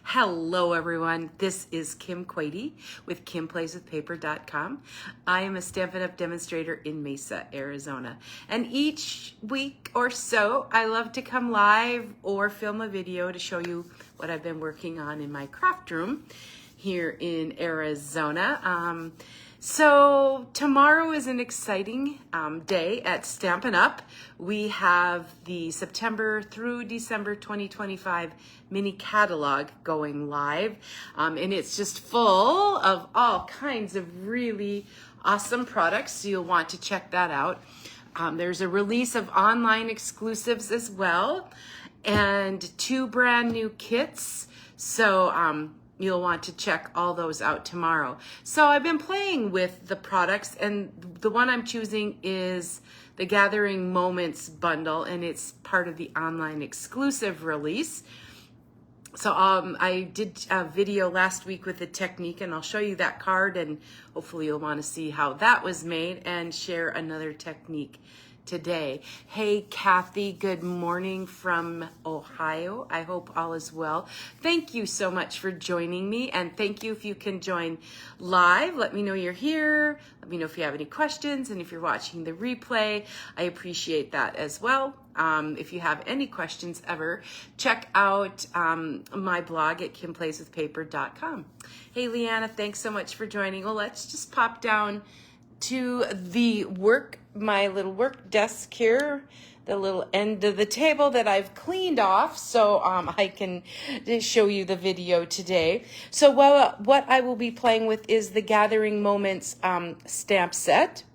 Hello, everyone. This is Kim Quady with KimPlaysWithPaper.com. I am a Stampin' Up! Demonstrator in Mesa, Arizona. And each week or so, I love to come live or film a video to show you what I've been working on in my craft room here in Arizona. So tomorrow is an exciting day at Stampin' Up! We have the September through December 2025 mini catalog going live, and it's just full of all kinds of really awesome products, so you'll want to check that out. There's a release of online exclusives as well, and 2 brand new kits, so you'll want to check all those out tomorrow. So I've been playing with the products, and the one I'm choosing is the Gathering Moments bundle, and it's part of the online exclusive release. So I did a video last week with the technique, and I'll show you that card, and hopefully you'll want to see how that was made and share another technique today. Hey, Kathy, good morning from Ohio. I hope all is well. Thank you so much for joining me, and thank you if you can join live. Let me know you're here. Let me know if you have any questions, and if you're watching the replay, I appreciate that as well. If you have any questions ever, check out my blog at KimPlaysWithPaper.com. Hey, Leanna, thanks so much for joining. Well, let's just pop down to my little work desk here, the little end of the table that I've cleaned off, so I can show you the video today. So what I will be playing with is the Gathering Moments stamp set.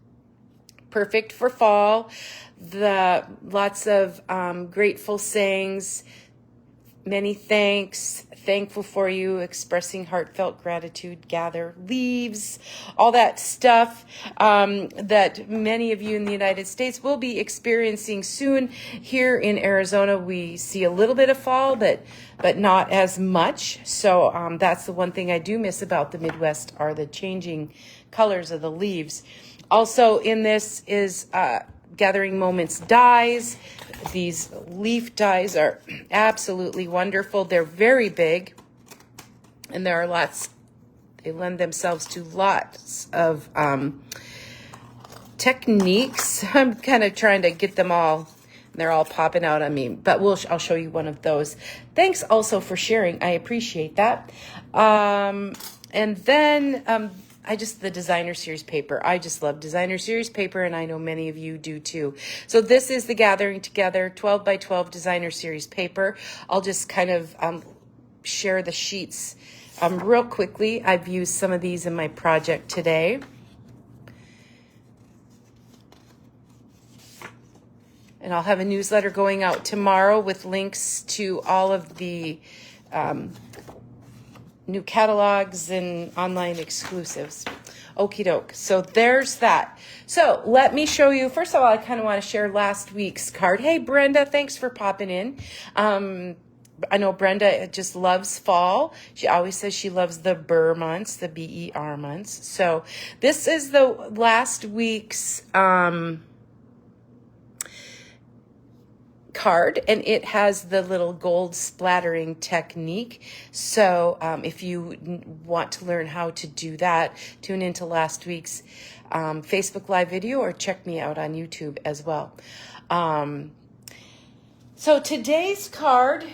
Perfect for fall. Lots of grateful sayings, many thanks, thankful for you, expressing heartfelt gratitude, gather leaves, all that stuff that many of you in the United States will be experiencing soon. Here in Arizona, we see a little bit of fall, but not as much. So that's the one thing I do miss about the Midwest, are the changing colors of the leaves. Also in this is Gathering Moments dies. These leaf dies are absolutely wonderful. They're very big, and there are lots, they lend themselves to lots of techniques. I'm kind of trying to get them all, and they're all popping out on me, but I'll show you one of those. Thanks also for sharing. I appreciate that. And then the Designer Series paper. I just love Designer Series paper, and I know many of you do too. So this is the Gathering Together 12 by 12 Designer Series paper. I'll just kind of share the sheets real quickly. I've used some of these in my project today. And I'll have a newsletter going out tomorrow with links to all of the new catalogs and online exclusives. Okie doke. So there's that. So let me show you. First of all, I kind of want to share last week's card. Hey, Brenda, thanks for popping in. I know Brenda just loves fall. She always says she loves the BER months, the BER months. So this is the last week's card, and it has the little gold splattering technique. So if you want to learn how to do that, tune into last week's Facebook Live video, or check me out on YouTube as well. So today's card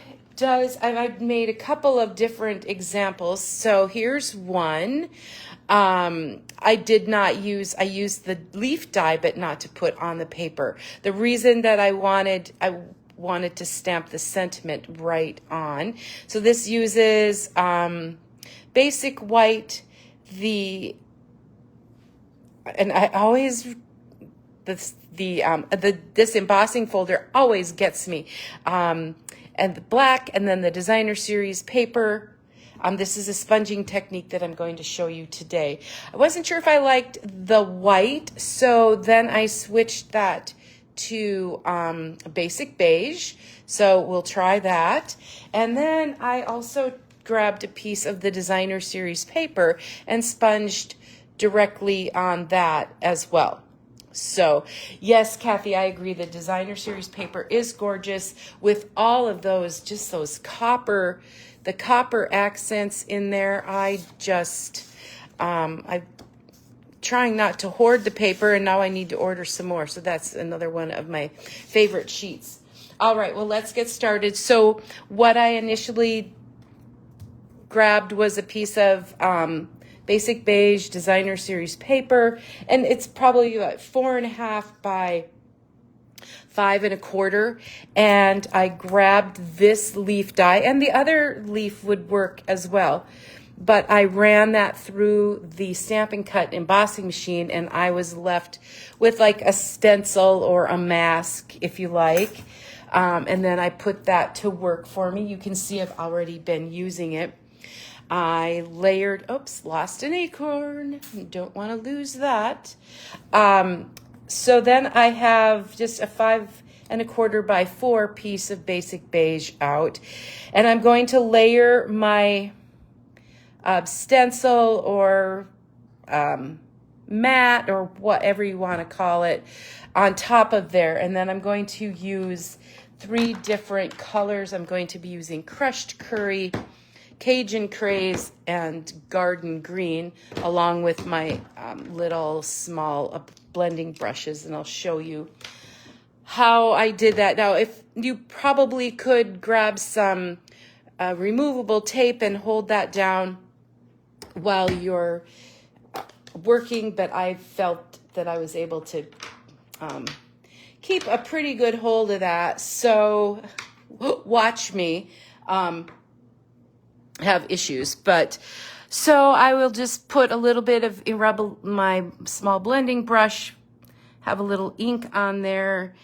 I've made a couple of different examples. So here's one. I used the leaf die, but not to put on the paper. The reason that I wanted to stamp the sentiment right on. So this uses basic white, and I always, this embossing folder always gets me, and the black, and then the Designer Series paper. This is a sponging technique that I'm going to show you today. I wasn't sure if I liked the white, so then I switched that to basic beige. So we'll try that. And then I also grabbed a piece of the Designer Series paper and sponged directly on that as well. So, yes, Kathy, I agree. The designer series paper is gorgeous with all of those, just those the copper accents in there. I'm trying not to hoard the paper, and now I need to order some more. So that's another one of my favorite sheets. All right, well, let's get started. So what I initially grabbed was a piece of Basic Beige Designer Series paper, and it's probably about 4.5 by 5.25, and I grabbed this leaf die, and the other leaf would work as well, but I ran that through the Stampin' Cut embossing machine, and I was left with like a stencil or a mask, if you like, and then I put that to work for me. You can see I've already been using it. I layered, oops, lost an acorn. Don't want to lose that. So then I have just a 5.25 by 4 piece of Basic Beige out. And I'm going to layer my stencil or mat or whatever you want to call it on top of there. And then I'm going to use 3 different colors. I'm going to be using Crushed Curry, Cajun Craze, and Garden Green, along with my little small blending brushes, and I'll show you how I did that. Now, if you probably could grab some removable tape and hold that down while you're working, but I felt that I was able to keep a pretty good hold of that, so watch me have issues. But so I will just put a little bit of rub my small blending brush, have a little ink on there.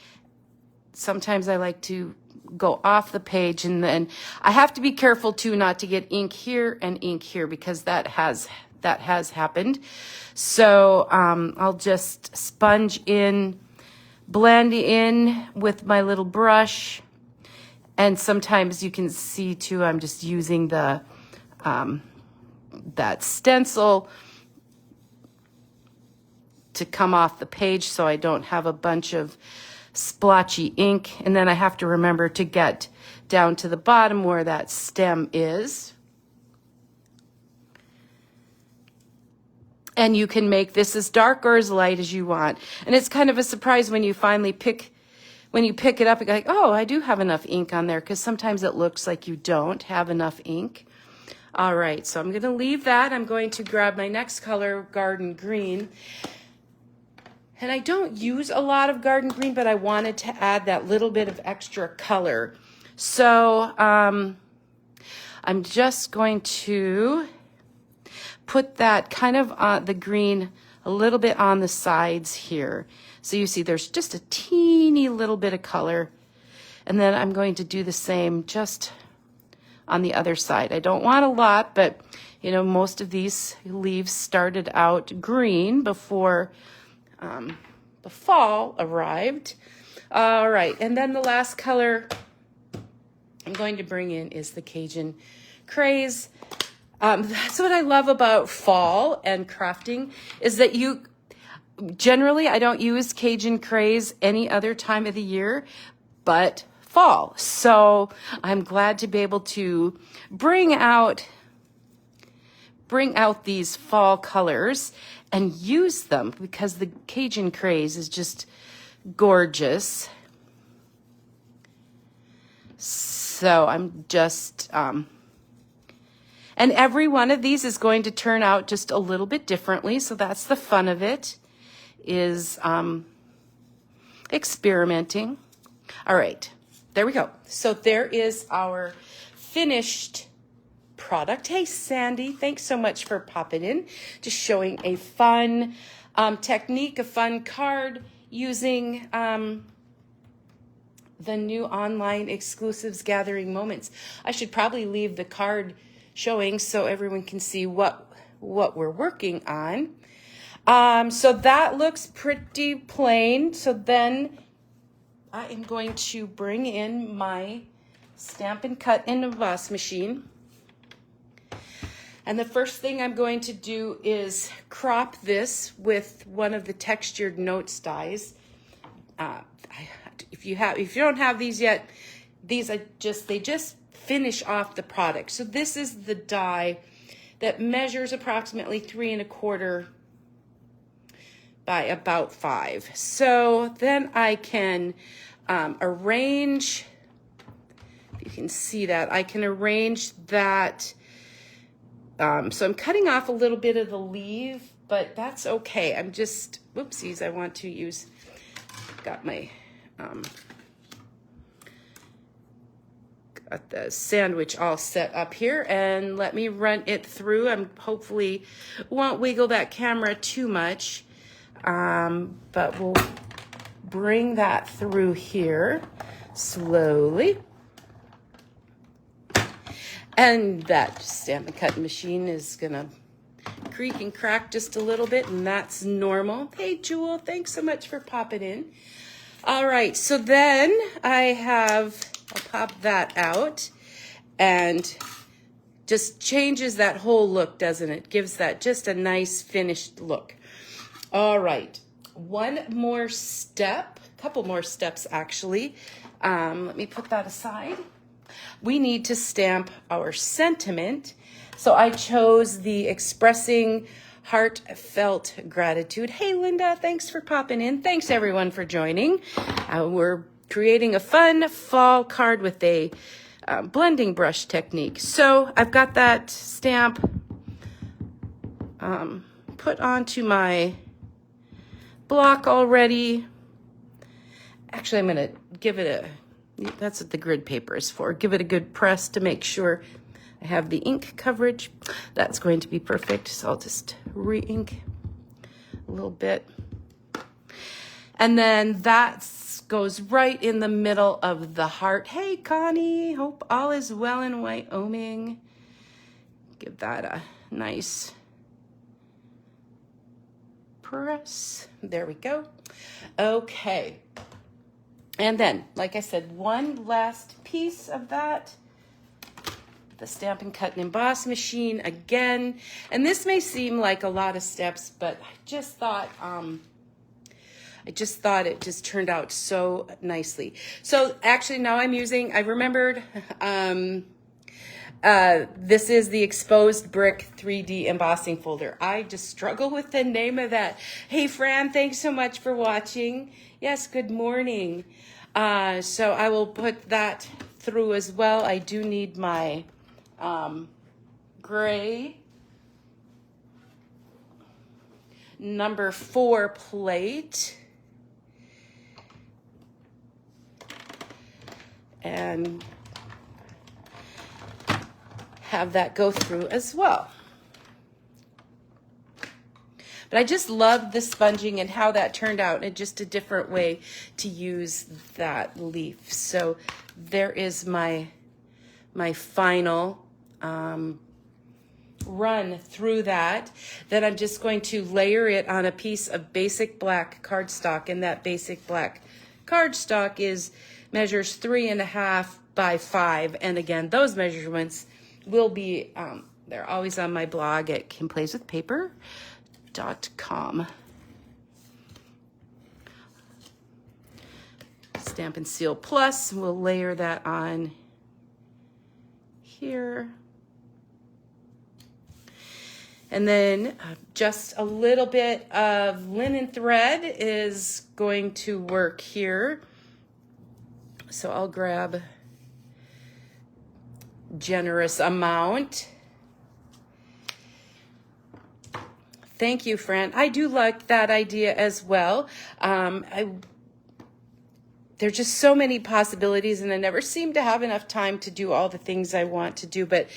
Sometimes I like to go off the page, and then I have to be careful too not to get ink here and ink here, because that has happened. So I'll just sponge in, blend in with my little brush. And sometimes you can see too, I'm just using the that stencil to come off the page so I don't have a bunch of splotchy ink. And then I have to remember to get down to the bottom where that stem is. And you can make this as dark or as light as you want. And it's kind of a surprise when you finally pick it up, you're like, oh, I do have enough ink on there, because sometimes it looks like you don't have enough ink. All right, so I'm going to leave that. I'm going to grab my next color, Garden Green. And I don't use a lot of Garden Green, but I wanted to add that little bit of extra color. So I'm just going to put that kind of the green a little bit on the sides here. So you see there's just a teeny little bit of color. And then I'm going to do the same just on the other side. I don't want a lot, but you know, most of these leaves started out green before the fall arrived. All right, and then the last color I'm going to bring in is the Cajun Craze. That's what I love about fall and crafting, is that generally, I don't use Cajun Craze any other time of the year but fall. So I'm glad to be able to bring out these fall colors and use them, because the Cajun Craze is just gorgeous. So I'm just... and every one of these is going to turn out just a little bit differently. So that's the fun of it, is experimenting. All right, there we go. So there is our finished product. Hey, Sandy, thanks so much for popping in. Just showing a fun technique, a fun card using the new online exclusives Gathering Moments. I should probably leave the card showing so everyone can see what we're working on. So that looks pretty plain. So then I am going to bring in my Stampin' Cut and Emboss machine. And the first thing I'm going to do is crop this with one of the textured notes dies. If you don't have these yet, these they just finish off the product. So this is the die that measures approximately 3 1/4 by about 5. So then I can arrange, if you can see that, I can arrange that. So I'm cutting off a little bit of the leaf, but that's okay. I'm just, whoopsies, I want to use, got my, got the sandwich all set up here, and let me run it through. I'm hopefully won't wiggle that camera too much, but we'll bring that through here slowly. And that Stampin' Cutting machine is gonna creak and crack just a little bit, and that's normal. Hey, Jewel, thanks so much for popping in. All right, so then I'll pop that out, and just changes that whole look, doesn't it? Gives that just a nice finished look. All right, one more step, couple more steps actually. Let me put that aside. We need to stamp our sentiment. So I chose the Expressing Heartfelt Gratitude. Hey, Linda, thanks for popping in. Thanks, everyone, for joining. We're creating a fun fall card with a blending brush technique. So I've got that stamp put onto my block already. Actually, I'm going to give it a, that's what the grid paper is for. Give it a good press to make sure I have the ink coverage. That's going to be perfect. So I'll just re-ink a little bit. And then that goes right in the middle of the heart. Hey, Connie, hope all is well in Wyoming. Give that a nice press. There we go. Okay. And then, like I said, one last piece of that, the Stampin' Cut and Emboss machine again. And this may seem like a lot of steps, but I just thought it just turned out so nicely. So actually now I'm using, I remembered, this is the Exposed Brick 3D embossing folder. I just struggle with the name of that. Hey, Fran, thanks so much for watching. Yes, good morning. So I will put that through as well. I do need my gray number 4 plate. And have that go through as well. But I just love the sponging and how that turned out, and just a different way to use that leaf. So there is my final run through that. Then I'm just going to layer it on a piece of basic black cardstock, and that basic black cardstock measures 3 1/2 by 5. And again, those measurements will be, they're always on my blog at kimplayswithpaper.com. Stampin' Seal Plus, we'll layer that on here. And then just a little bit of linen thread is going to work here. So I'll grab generous amount. Thank you, Fran. I do like that idea as well. There's just so many possibilities, and I never seem to have enough time to do all the things I want to do, but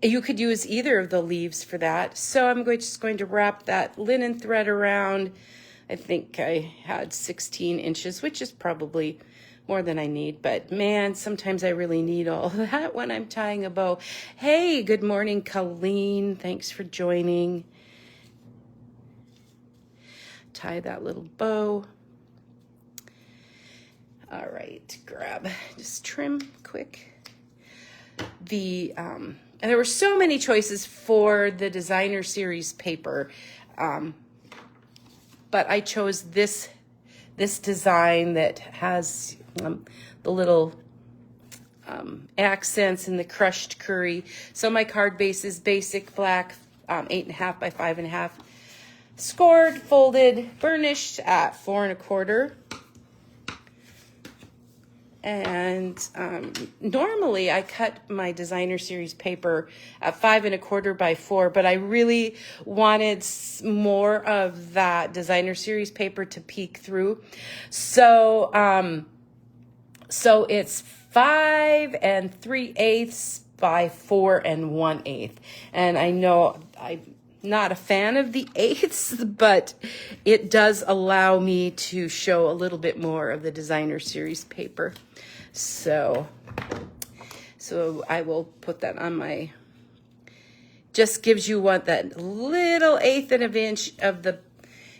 you could use either of the leaves for that. So I'm just going to wrap that linen thread around. I think I had 16 inches, which is probably more than I need, but man, sometimes I really need all of that when I'm tying a bow. Hey, good morning, Colleen. Thanks for joining. Tie that little bow. All right, just trim quick. and there were so many choices for the designer series paper, but I chose this design that has the little accents and the crushed curry. So my card base is basic black, 8.5 by 5.5, scored, folded, burnished at 4 1/4. And normally I cut my designer series paper at 5 1/4 by 4, but I really wanted more of that designer series paper to peek through. So, so it's 5 3/8 by 4 1/8. And I know I'm not a fan of the eighths, but it does allow me to show a little bit more of the designer series paper. So I will put that on my, just gives you that little 1/8 of an inch of the,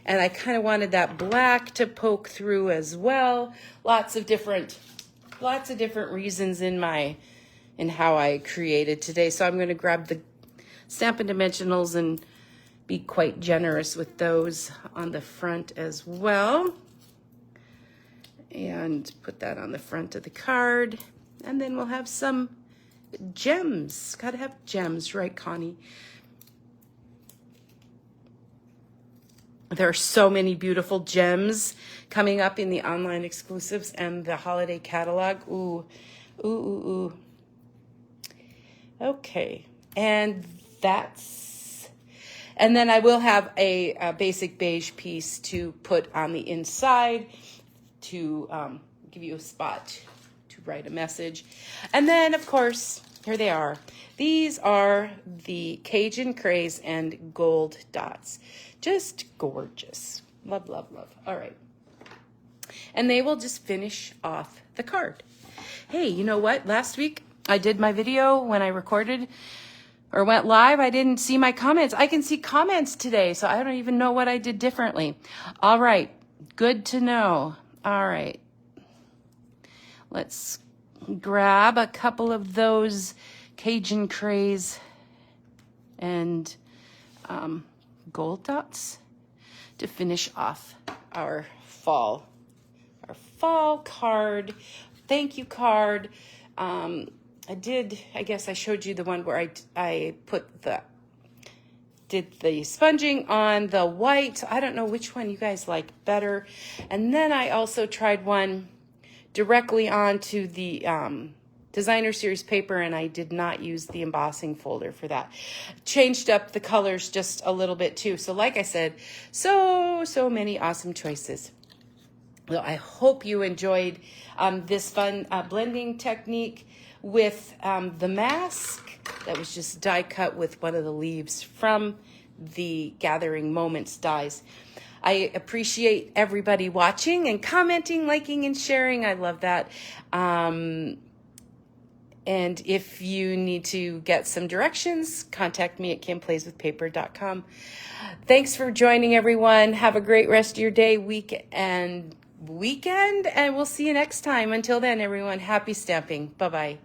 and I kind of wanted that black to poke through as well. Lots of different reasons in how I created today. So I'm going to grab the Stampin' Dimensionals and be quite generous with those on the front as well. And put that on the front of the card. And then we'll have some gems. Gotta have gems, right, Connie? There are so many beautiful gems coming up in the online exclusives and the holiday catalog. Ooh, ooh, ooh, ooh. Okay, and then I will have a basic beige piece to put on the inside to give you a spot to write a message. And then, of course, here they are. These are the Cajun Craze and gold dots. Just gorgeous. Love, love, love. All right. And they will just finish off the card. Hey, you know what? Last week I did my video when I recorded or went live. I didn't see my comments. I can see comments today, so I don't even know what I did differently. All right. Good to know. All right. Let's grab a couple of those Cajun Craze and gold dots to finish off our fall card, thank you card. I guess I showed you the one where I did the sponging on the white. I don't know which one you guys like better. And then I also tried one directly onto the designer series paper, and I did not use the embossing folder for that. Changed up the colors just a little bit too. So like I said, so many awesome choices. Well, I hope you enjoyed this fun blending technique with the mask that was just die cut with one of the leaves from the Gathering Moments dies. I appreciate everybody watching and commenting, liking, and sharing. I love that. And if you need to get some directions, contact me at kimplayswithpaper.com. Thanks for joining, everyone. Have a great rest of your day, weekend, and we'll see you next time. Until then, everyone, happy stamping. Bye-bye.